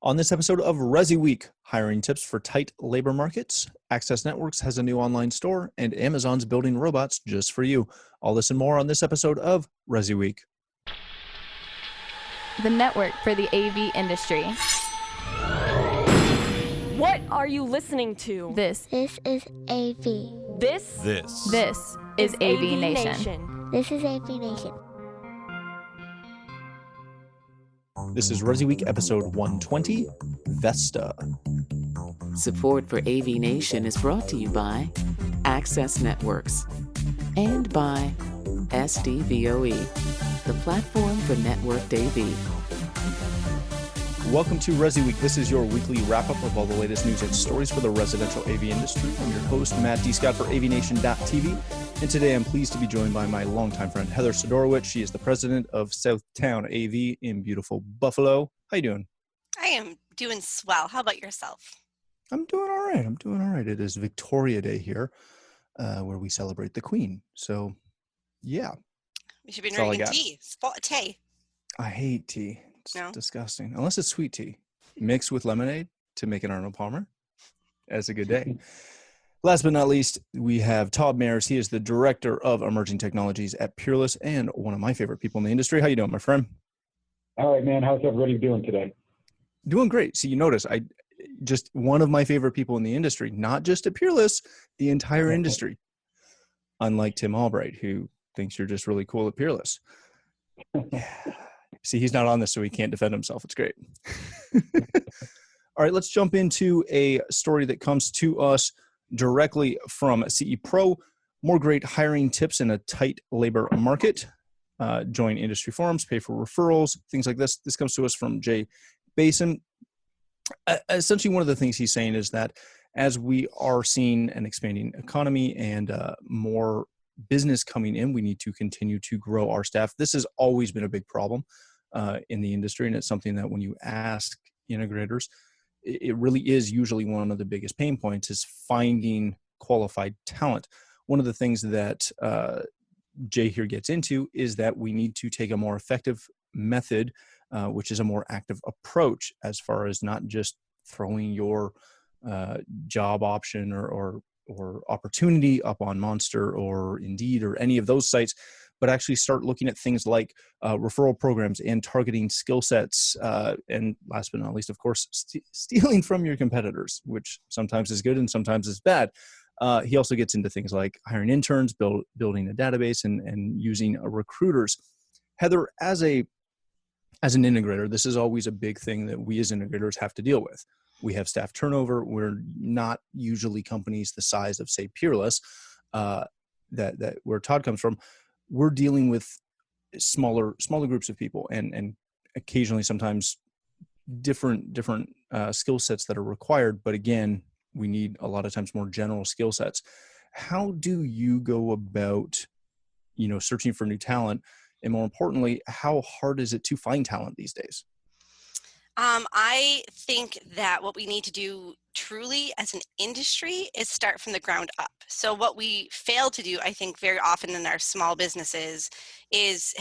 On this episode of ResiWeek, hiring tips for tight labor markets, Access Networks has a new online store, and Amazon's building robots just for you. All this and more on this episode of ResiWeek. The network for the AV industry. What are you listening to? This is AV. This is AVNation. This is AVNation. This is ResiWeek episode 120, Vesta. Support for AVNation is brought to you by Access Networks and by SDVOE, the platform for networked AV. Welcome to ResiWeek. This is your weekly wrap-up of all the latest news and stories for the residential AV industry. I'm your host, Matt D. Scott for AVNation.tv, and today I'm pleased to be joined by my longtime friend, Heather Sidorowicz. She is the president of Southtown AV in beautiful Buffalo. How you doing? I am doing swell. How about yourself? I'm doing all right. It is Victoria Day here, where we celebrate the Queen. So, yeah. We should be drinking tea. Spot tea. I hate tea. It's No? disgusting. Unless it's sweet tea mixed with lemonade to make an Arnold Palmer. That's a good day. Last but not least, we have Todd Mayers. He is the director of emerging technologies at Peerless and one of my favorite people in the industry. How you doing, my friend? All right, man. How's everybody doing today? Doing great. See, you notice I just one of my favorite people in the industry, not just at Peerless, the entire industry. Unlike Tim Albright, who thinks you're just really cool at Peerless. See, he's not on this, so he can't defend himself. It's great. All right, let's jump into a story that comes to us directly from CE Pro. More great hiring tips in a tight labor market. Join industry forums, pay for referrals, things like this. This comes to us from Jay Basin. Essentially, one of the things he's saying is that as we are seeing an expanding economy and more business coming in, we need to continue to grow our staff. This has always been a big problem in the industry, and it's something that when you ask integrators, it really is usually one of the biggest pain points is finding qualified talent. One of the things that Jay here gets into is that we need to take a more effective method, which is a more active approach as far as not just throwing your job option or opportunity up on Monster or Indeed or any of those sites, but actually start looking at things like referral programs and targeting skill sets. And last but not least, of course, stealing from your competitors, which sometimes is good and sometimes is bad. He also gets into things like hiring interns, building a database, and using recruiters. Heather, as an integrator, this is always a big thing that we as integrators have to deal with. We have staff turnover. We're not usually companies the size of, say, Peerless, that where Todd comes from. We're dealing with smaller groups of people, and occasionally, sometimes different skill sets that are required. But again, we need a lot of times more general skill sets. How do you go about, searching for new talent, and more importantly, how hard is it to find talent these days? I think that what we need to do truly as an industry is start from the ground up. So what we fail to do, I think, very often in our small businesses is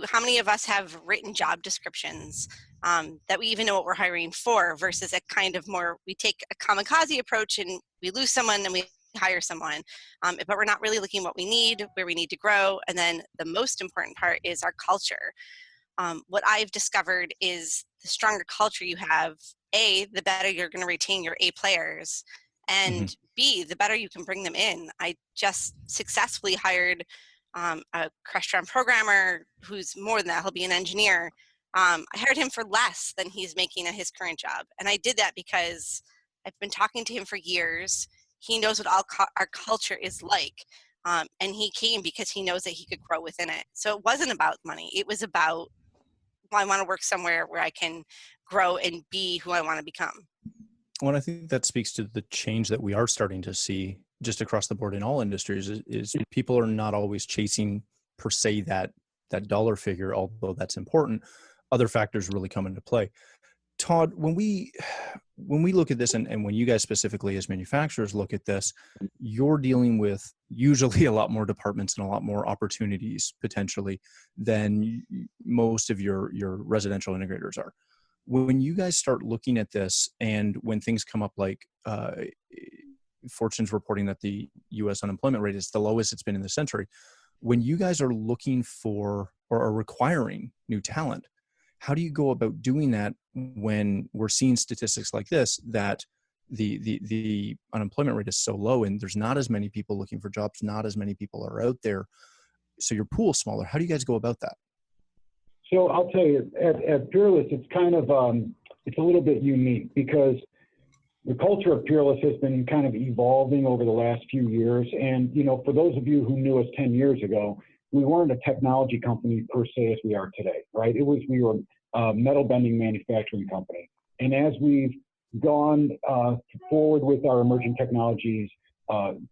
how many of us have written job descriptions that we even know what we're hiring for versus a kind of more, we take a kamikaze approach and we lose someone and we hire someone, but we're not really looking at what we need, where we need to grow. And then the most important part is our culture. What I've discovered is the stronger culture you have, A, the better you're going to retain your A players, and B, the better you can bring them in. I just successfully hired a restaurant programmer who's more than that. He'll be an engineer. I hired him for less than he's making at his current job. And I did that because I've been talking to him for years. He knows what our culture is like. And he came because he knows that he could grow within it. So it wasn't about money. It was about, I want to work somewhere where I can grow and be who I want to become. Well, I think that speaks to the change that we are starting to see just across the board in all industries is people are not always chasing per se that dollar figure, although that's important. Other factors really come into play. Todd, when we look at this and when you guys specifically as manufacturers look at this, you're dealing with usually a lot more departments and a lot more opportunities potentially than most of your residential integrators are. When you guys start looking at this, and when things come up like Fortune's reporting that the U.S. unemployment rate is the lowest it's been in the century, when you guys are looking for or are requiring new talent, how do you go about doing that when we're seeing statistics like this, that the unemployment rate is so low and there's not as many people looking for jobs, not as many people are out there, so your pool's smaller? How do you guys go about that? So I'll tell you, at Peerless, it's kind of, it's a little bit unique because the culture of Peerless has been kind of evolving over the last few years. And, for those of you who knew us 10 years ago, we weren't a technology company per se as we are today, right? We were a metal bending manufacturing company. And as we've gone forward with our emerging technologies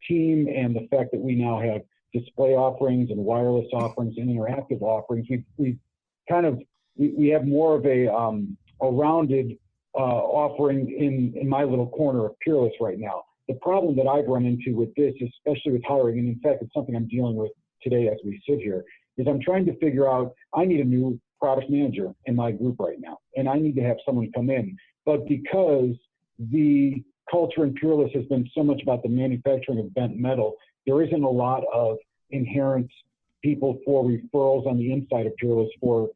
team, and the fact that we now have display offerings and wireless offerings and interactive offerings, we have more of a rounded offering in my little corner of Peerless right now. The problem that I've run into with this, especially with hiring, and in fact, it's something I'm dealing with today as we sit here, is I'm trying to figure out, I need a new product manager in my group right now, and I need to have someone come in. But because the culture in Peerless has been so much about the manufacturing of bent metal, there isn't a lot of inherent people for referrals on the inside of Peerless for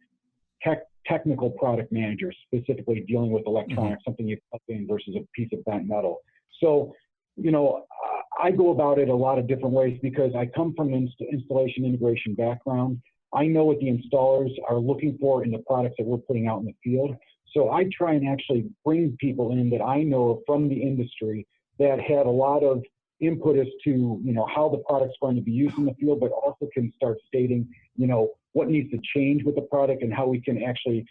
technical product managers, specifically dealing with electronics, something you plug in versus a piece of bent metal. So, I go about it a lot of different ways because I come from an installation integration background. I know what the installers are looking for in the products that we're putting out in the field. So I try and actually bring people in that I know from the industry that have a lot of input as to, how the product's going to be used in the field, but also can start stating, what needs to change with the product and how we can actually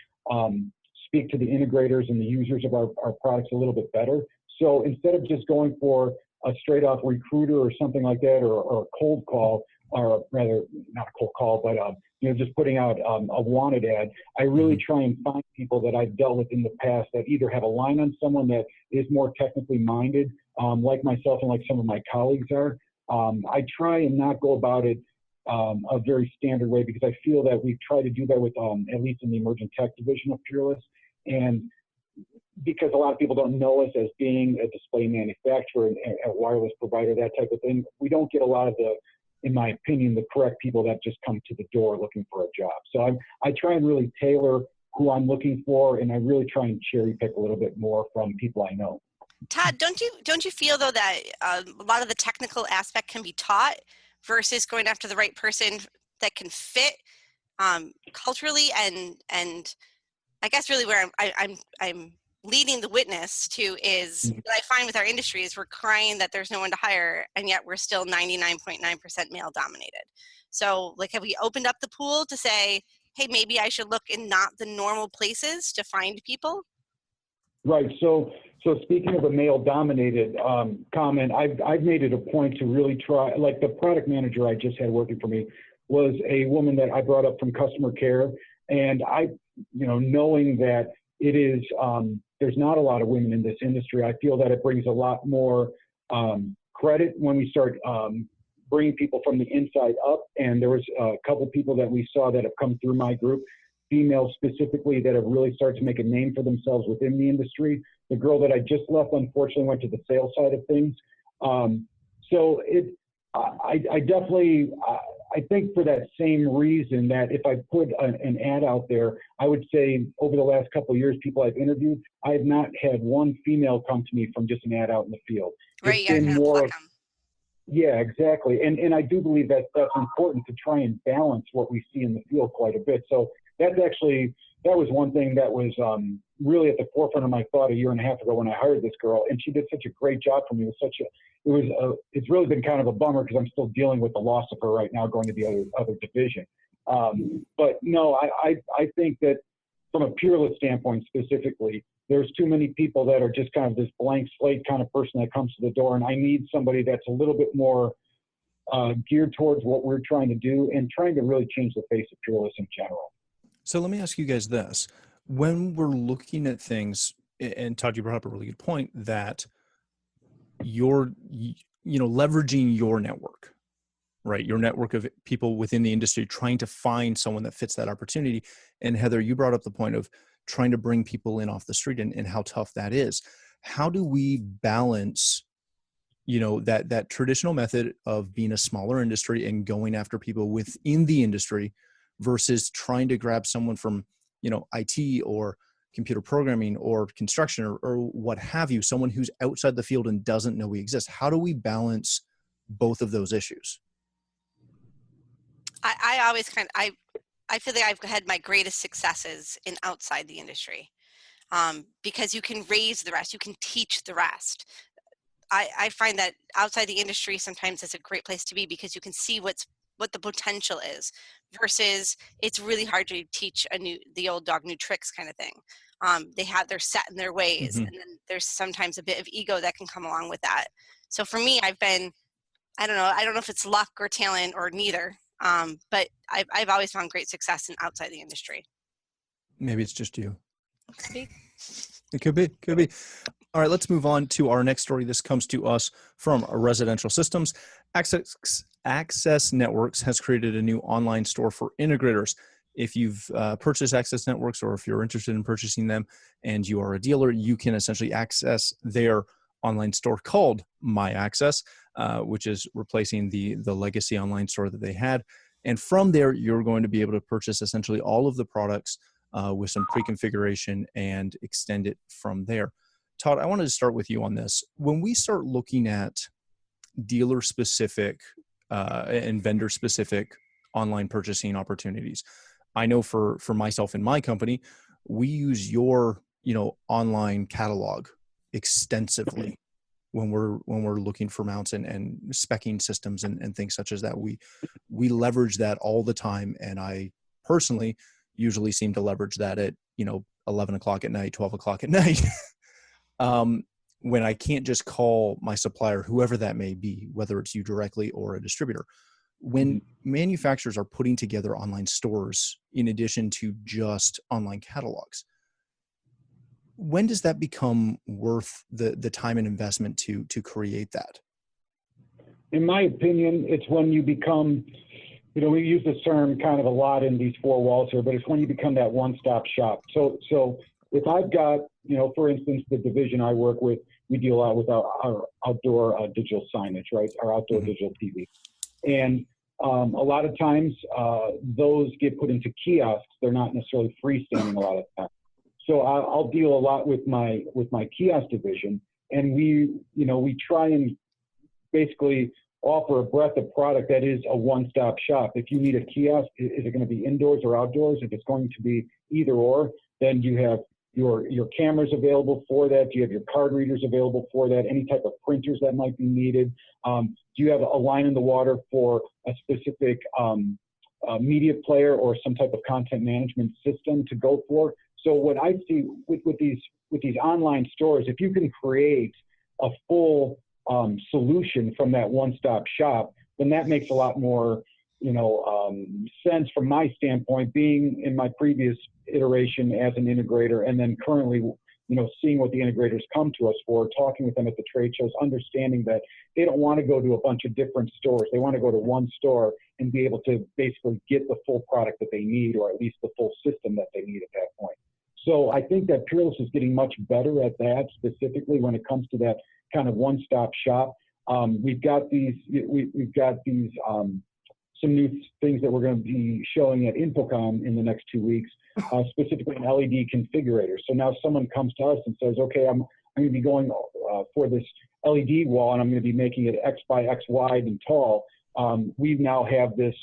speak to the integrators and the users of our products a little bit better. So instead of just going for a straight off recruiter or something like that, or a cold call, or rather not a cold call, but just putting out a wanted ad, I really try and find people that I've dealt with in the past that either have a line on someone that is more technically minded, like myself and like some of my colleagues are. I try and not go about it a very standard way, because I feel that we try to do that with at least in the emerging tech division of Peerless. And because a lot of people don't know us as being a display manufacturer and a wireless provider, that type of thing, we don't get a lot of in my opinion, the correct people that just come to the door looking for a job. So I try and really tailor who I'm looking for, and I really try and cherry pick a little bit more from people I know. Todd, don't you feel though that a lot of the technical aspect can be taught versus going after the right person that can fit culturally, and I guess really where I'm leading the witness to is what I find with our industry is we're crying that there's no one to hire, and yet we're still 99.9% male dominated. So like, have we opened up the pool to say, hey, maybe I should look in not the normal places to find people? Right. So speaking of a male dominated comment, I've made it a point to really try, like the product manager I just had working for me was a woman that I brought up from customer care. And knowing that it is, there's not a lot of women in this industry, I feel that it brings a lot more credit when we start bringing people from the inside up. And there was a couple people that we saw that have come through my group, females specifically, that have really started to make a name for themselves within the industry. The girl that I just left, unfortunately, went to the sales side of things. I definitely, I think for that same reason, that if I put an ad out there, I would say over the last couple of years, people I've interviewed, I have not had one female come to me from just an ad out in the field. Right, it's been kind more of yeah, exactly. And I do believe that that's important to try and balance what we see in the field quite a bit. So that was one thing that was really at the forefront of my thought a year and a half ago when I hired this girl, and she did such a great job for me. It's really been kind of a bummer because I'm still dealing with the loss of her right now, going to the other division. But no, I think that from a Peerless standpoint specifically, there's too many people that are just kind of this blank slate kind of person that comes to the door, and I need somebody that's a little bit more geared towards what we're trying to do and trying to really change the face of Peerless in general. So let me ask you guys this. When we're looking at things, and Todd, you brought up a really good point, that you're, leveraging your network, right? Your network of people within the industry, trying to find someone that fits that opportunity. And Heather, you brought up the point of trying to bring people in off the street and how tough that is. How do we balance, that traditional method of being a smaller industry and going after people within the industry versus trying to grab someone from, IT or computer programming or construction or what have you, someone who's outside the field and doesn't know we exist? How do we balance both of those issues? I always I feel like I've had my greatest successes in outside the industry, because you can raise the rest, you can teach the rest. I find that outside the industry sometimes is a great place to be because you can see what the potential is, versus it's really hard to teach the old dog new tricks kind of thing. They're set in their ways, and then there's sometimes a bit of ego that can come along with that. So for me, I don't know if it's luck or talent or neither, but I've always found great success in outside the industry. Maybe it's just you. It could be. All right, let's move on to our next story. This comes to us from Residential Systems. Access Networks has created a new online store for integrators. If you've purchased Access Networks, or if you're interested in purchasing them and you are a dealer, you can essentially access their online store called My Access, which is replacing the legacy online store that they had. And from there, you're going to be able to purchase essentially all of the products with some pre-configuration and extend it from there. Todd, I wanted to start with you on this. When we start looking at dealer-specific and vendor-specific online purchasing opportunities, I know for myself and my company, we use your online catalog extensively when we're looking for mounts and speccing systems and things such as that. We leverage that all the time, and I personally usually seem to leverage that at 11 o'clock at night, 12 o'clock at night. When I can't just call my supplier, whoever that may be, whether it's you directly or a distributor. When manufacturers are putting together online stores in addition to just online catalogs, when does that become worth the time and investment to create that? In my opinion, it's when you become, we use this term kind of a lot in these four walls here, but it's when you become that one-stop shop. So if I've got, for instance, the division I work with, we deal a lot with our outdoor digital signage, right? Our outdoor digital TV. And a lot of times those get put into kiosks. They're not necessarily freestanding a lot of times. So I'll deal a lot with my kiosk division, and we try and basically offer a breadth of product that is a one-stop shop. If you need a kiosk, is it going to be indoors or outdoors? If it's going to be either or, then you have your cameras available for that. Do you have your card readers available for that? Any type of printers that might be needed? Do you have a line in the water for a specific media player or some type of content management system to go for? So what I see with these online stores, if you can create a full solution from that one-stop shop, then that makes a lot more sense from my standpoint, being in my previous iteration as an integrator, and then currently seeing what the integrators come to us for, talking with them at the trade shows, understanding that they don't want to go to a bunch of different stores. They want to go to one store and be able to basically get the full product that they need, or at least the full system that they need at that point. So I think that Peerless is getting much better at that, specifically when it comes to that kind of one-stop shop. We've got these some new things that we're going to be showing at InfoComm in the next 2 weeks, specifically an LED configurator. So now someone comes to us and says, okay, I'm going to be going for this LED wall, and I'm going to be making it X by X wide and tall. We now have this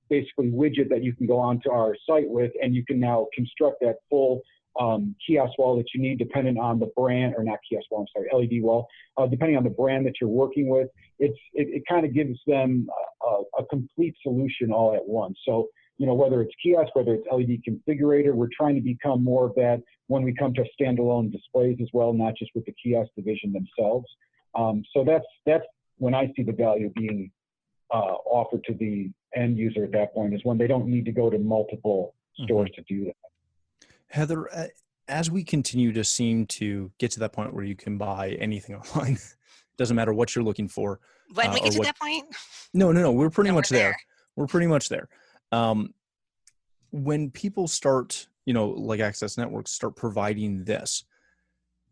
basically widget that you can go onto our site with, and you can now construct that full kiosk wall that you need, depending on the brand, or not kiosk wall, I'm sorry, LED wall, depending on the brand that you're working with. It kind of gives them a complete solution all at once. So, whether it's kiosk, whether it's LED configurator, we're trying to become more of that when we come to standalone displays as well, not just with the kiosk division themselves. So that's when I see the value being offered to the end user at that point, is when they don't need to go to multiple stores to do that. Heather, as we continue to seem to get to that point where you can buy anything online, doesn't matter what you're looking for. When we get to that point? No, we're pretty much there. We're pretty much there. When people start, like Access Networks start providing this,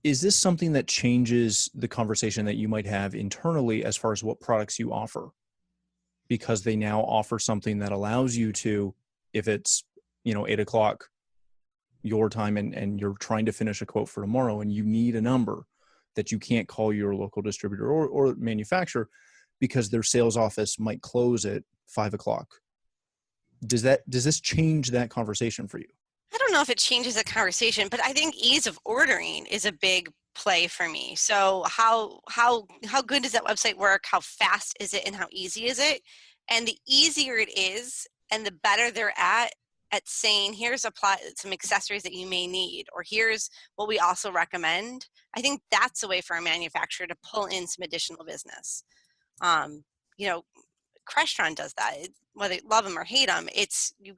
is this something that changes the conversation that you might have internally as far as what products you offer? Because they now offer something that allows you to, if it's, 8:00 your time and you're trying to finish a quote for tomorrow and you need a number that you can't call your local distributor or manufacturer because their sales office might close at 5:00. Does this change that conversation for you? I don't know if it changes the conversation, but I think ease of ordering is a big play for me. So how good does that website work? How fast is it and how easy is it? And the easier it is and the better they're at saying, here's some accessories that you may need, or here's what we also recommend. I think that's a way for a manufacturer to pull in some additional business. Crestron does that. Whether you love them or hate them, you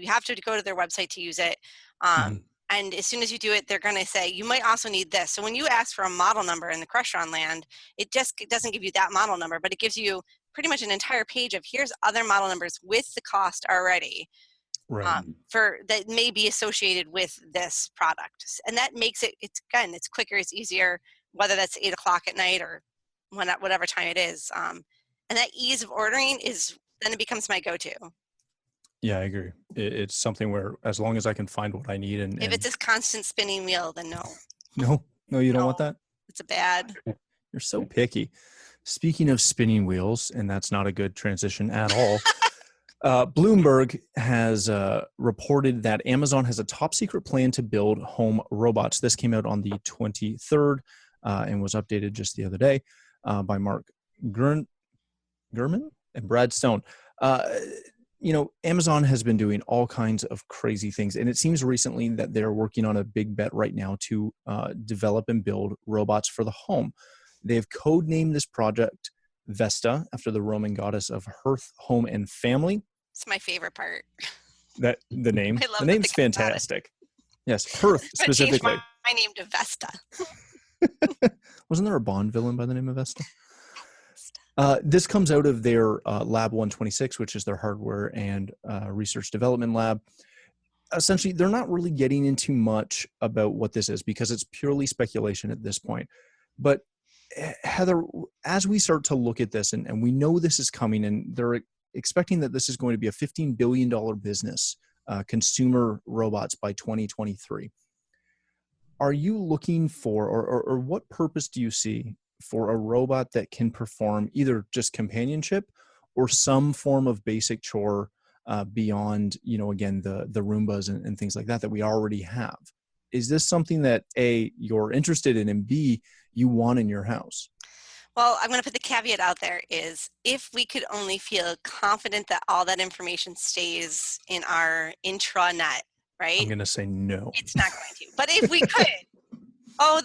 have to go to their website to use it. And as soon as you do it, they're going to say, you might also need this. So when you ask for a model number in the Crestron land, it doesn't give you that model number, but it gives you pretty much an entire page of here's other model numbers with the cost already. Right. For that may be associated with this product. And that makes it's quicker, it's easier, whether that's 8:00 at night or whatever time it is. And that ease of ordering then it becomes my go-to. Yeah, I agree. It's something where as long as I can find what I need if it's a constant spinning wheel, then no. No, you don't want that? It's a bad. You're so picky. Speaking of spinning wheels, and that's not a good transition at all, Bloomberg has reported that Amazon has a top secret plan to build home robots. This came out on the 23rd and was updated just the other day by Mark Gurman and Brad Stone. Amazon has been doing all kinds of crazy things, and it seems recently that they're working on a big bet right now to develop and build robots for the home. They've codenamed this project Vesta after the Roman goddess of hearth, home, and family. It's my favorite part. The name. I love the name's fantastic. Yes, hearth specifically. My name to Vesta. Wasn't there a Bond villain by the name of Vesta? This comes out of their Lab 126, which is their hardware and research development lab. Essentially, they're not really getting into much about what this is because it's purely speculation at this point. But Heather, as we start to look at this, and we know this is coming, and they're expecting that this is going to be a $15 billion business, consumer robots by 2023. Are you looking for, or what purpose do you see for a robot that can perform either just companionship or some form of basic chore beyond, again, the Roombas and things like that we already have? Is this something that A, you're interested in, and B, you want in your house? Well, I'm going to put the caveat out there is if we could only feel confident that all that information stays in our intranet, right? I'm going to say no. It's not going to. But if we could,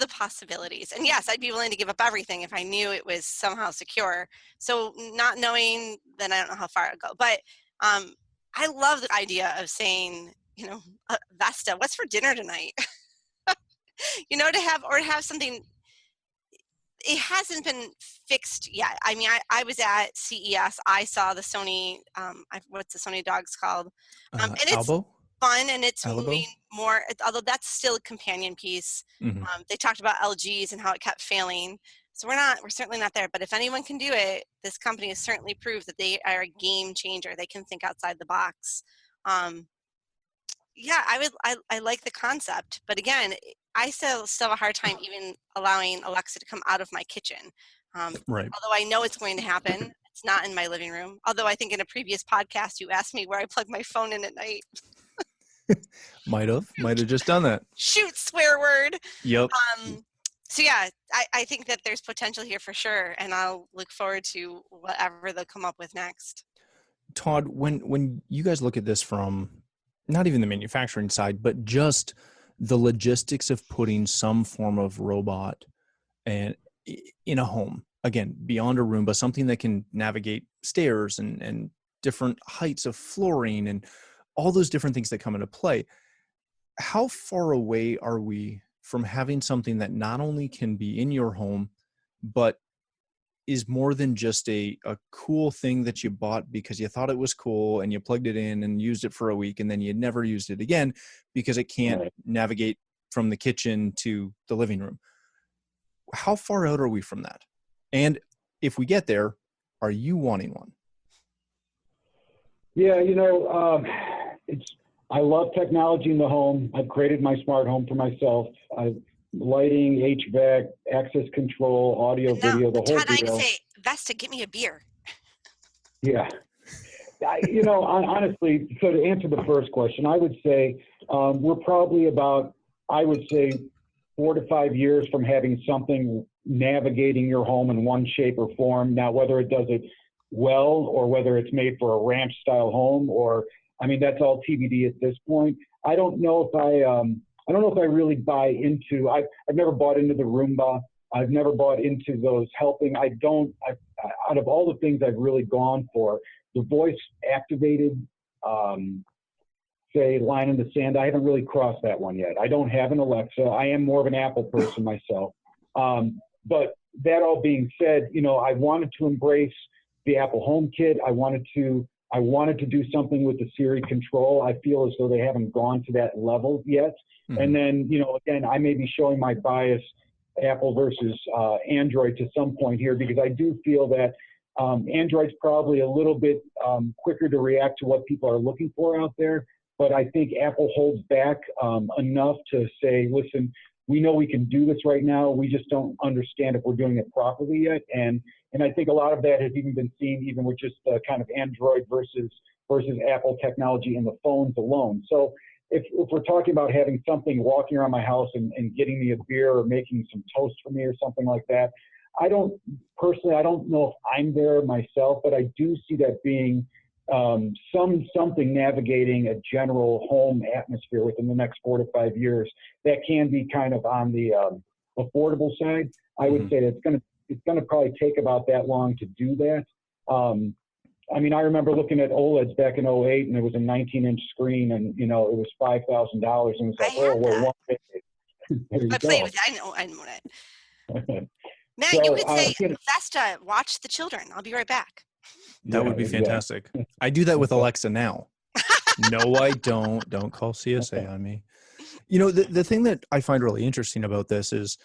the possibilities. And yes, I'd be willing to give up everything if I knew it was somehow secure. So not knowing, then I don't know how far I'd go. But I love the idea of saying, Vesta, what's for dinner tonight? to have something. It hasn't been fixed yet. I mean, I was at CES. I saw the Sony, what's the Sony dogs called? And it's Albo? fun, and it's Alibo? moving more, although that's still a companion piece. Mm-hmm. They talked about LGs and how it kept failing. So we're certainly not there. But if anyone can do it, this company has certainly proved that they are a game changer. They can think outside the box. I like the concept, but again, I still have a hard time even allowing Alexa to come out of my kitchen. Right. Although I know it's going to happen. It's not in my living room. Although I think in a previous podcast, you asked me where I plug my phone in at night. Might have just done that. Shoot, swear word. Yep. So yeah, I think that there's potential here for sure. And I'll look forward to whatever they'll come up with next. Todd, when you guys look at this from not even the manufacturing side, but just the logistics of putting some form of robot and in a home, again, beyond a Roomba, something that can navigate stairs and different heights of flooring and all those different things that come into play. How far away are we from having something that not only can be in your home, but is more than just a cool thing that you bought because you thought it was cool and you plugged it in and used it for a week and then you never used it again because it can't navigate from the kitchen to the living room. How far out are we from that? And if we get there, are you wanting one? Yeah, I love technology in the home. I've created my smart home for myself. Lighting, HVAC, access control, audio, video, the whole Todd, I deal. say, Vesta, get me a beer. Yeah. Honestly, so to answer the first question, I would say we're probably about, 4 to 5 years from having something navigating your home in one shape or form. Now, whether it does it well or whether it's made for a ranch style home that's all TBD at this point. I don't know if I really buy into, I've never bought into the Roomba. I've never bought into those helping. Out of all the things I've really gone for, the voice activated, line in the sand, I haven't really crossed that one yet. I don't have an Alexa. I am more of an Apple person myself. But that all being said, I wanted to embrace the Apple HomeKit. I wanted to do something with the Siri control. I feel as though they haven't gone to that level yet. Mm-hmm. And then, again, I may be showing my bias, Apple versus Android to some point here, because I do feel that Android's probably a little bit quicker to react to what people are looking for out there. But I think Apple holds back enough to say, listen, we know we can do this right now. We just don't understand if we're doing it properly yet. And I think a lot of that has even been seen even with just kind of Android versus Apple technology in the phones alone. So if we're talking about having something walking around my house and getting me a beer or making some toast for me or something like that, I don't know if I'm there myself, but I do see that being something navigating a general home atmosphere within the next 4 to 5 years that can be kind of on the affordable side. I would say that it's going to probably take about that long to do that. I remember looking at OLEDs back in 2008, and it was a 19-inch screen, and it was $5,000, and it was like, I played with it. I know it. Matt, so, you could say, Vesta, watch the children. I'll be right back. That would be fantastic. I do that with Alexa now. No, I don't. Don't call CSA on me. The thing that I find really interesting about this is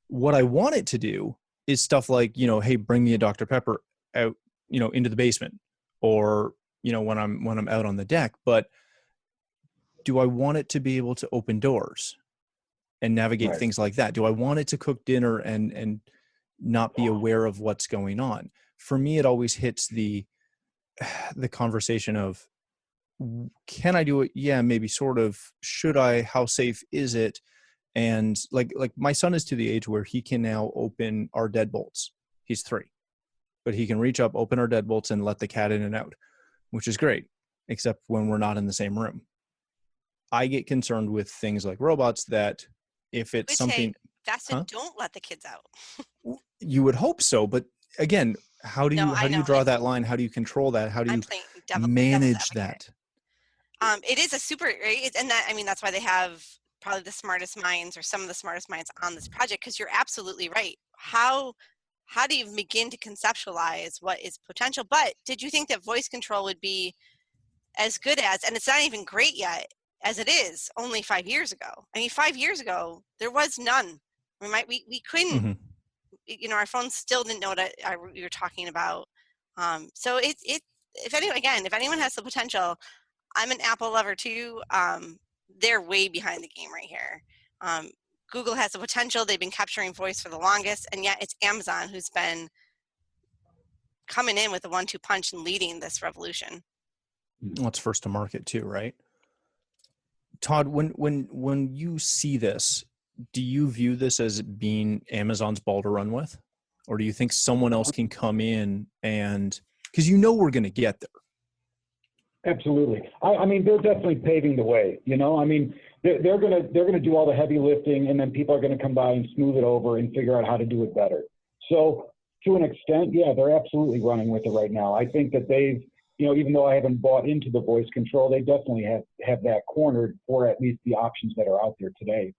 what I want it to do is stuff like, hey, bring me a Dr. Pepper out, into the basement, or, when I'm out on the deck. But do I want it to be able to open doors and navigate things like that? Do I want it to cook dinner and not be aware of what's going on? For me, it always hits the conversation of, can I do it? Yeah, maybe sort of. Should I? How safe is it? And like my son is to the age where he can now open our deadbolts. He's 3, but he can reach up, open our deadbolts, and let the cat in and out, which is great, except when we're not in the same room. I get concerned with things like robots that if it's something... Vesta, don't let the kids out. You would hope so, but again, how do you draw that line? How do you control that? How do you manage that? It is a super, and that's why they have probably the smartest minds or some of the smartest minds on this project, because you're absolutely right. How do you begin to conceptualize what is potential? But did you think that voice control would be as good as, and it's not even great yet, as it is only 5 years ago? 5 years ago, there was none. We couldn't, our phones still didn't know what we were talking about. So if anyone has the potential, I'm an Apple lover too. They're way behind the game right here. Google has the potential. They've been capturing voice for the longest, and yet it's Amazon who's been coming in with a 1-2 punch and leading this revolution. Well, it's first to market too, right? Todd, when you see this, do you view this as being Amazon's ball to run with? Or do you think someone else can come in and, because we're going to get there? Absolutely. They're definitely paving the way, they're going to do all the heavy lifting, and then people are going to come by and smooth it over and figure out how to do it better. So to an extent, yeah, they're absolutely running with it right now. I think that they've, even though I haven't bought into the voice control, they definitely have that cornered for at least the options that are out there today.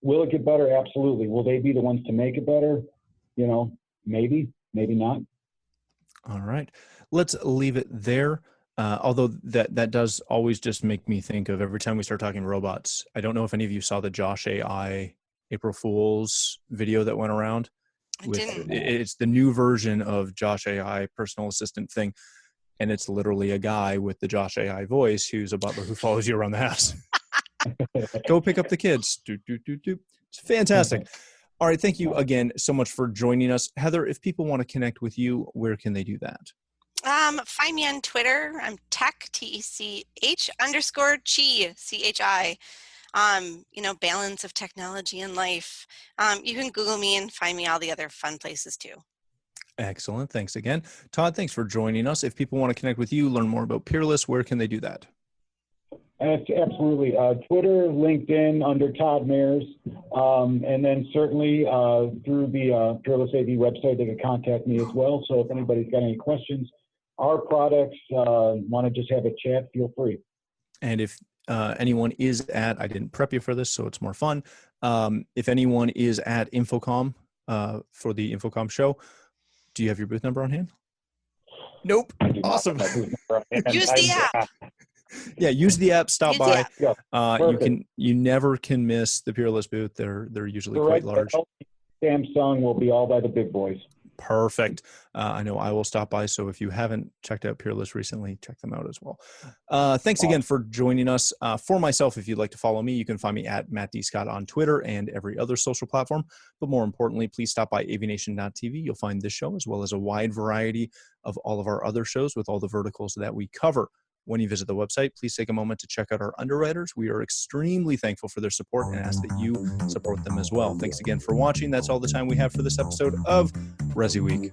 Will it get better? Absolutely. Will they be the ones to make it better? maybe not. All right. Let's leave it there. Although that does always just make me think of every time we start talking robots. I don't know if any of you saw the Josh AI April Fool's video that went around. It's the new version of Josh AI personal assistant thing. And it's literally a guy with the Josh AI voice who's a butler who follows you around the house. Go pick up the kids. It's fantastic. All right. Thank you again so much for joining us. Heather, if people want to connect with you, where can they do that? Find me on Twitter. I'm tech, TECH_chi, CHI. Balance of technology and life. You can Google me and find me all the other fun places too. Excellent. Thanks again. Todd, thanks for joining us. If people want to connect with you, learn more about Peerless, where can they do that? Absolutely. Twitter, LinkedIn under Todd Mayers, and then certainly through the Peerless AV website, they can contact me as well. So if anybody's got any questions, our products, want to just have a chat, feel free. And if anyone is at, I didn't prep you for this, so it's more fun. If anyone is at Infocom for the Infocom show, do you have your booth number on hand? Nope. Awesome. Use the app. Yeah, use the app. Stop by. Yeah, you never can miss the Peerless booth. They're usually quite large. Samsung will be all by the big boys. Perfect. I know I will stop by. So if you haven't checked out Peerless recently, check them out as well. Thanks again for joining us. For myself, if you'd like to follow me, you can find me at Matt D. Scott on Twitter and every other social platform. But more importantly, please stop by AVNation.tv. You'll find this show as well as a wide variety of all of our other shows with all the verticals that we cover. When you visit the website, please take a moment to check out our underwriters. We are extremely thankful for their support and ask that you support them as well. Thanks again for watching. That's all the time we have for this episode of ResiWeek.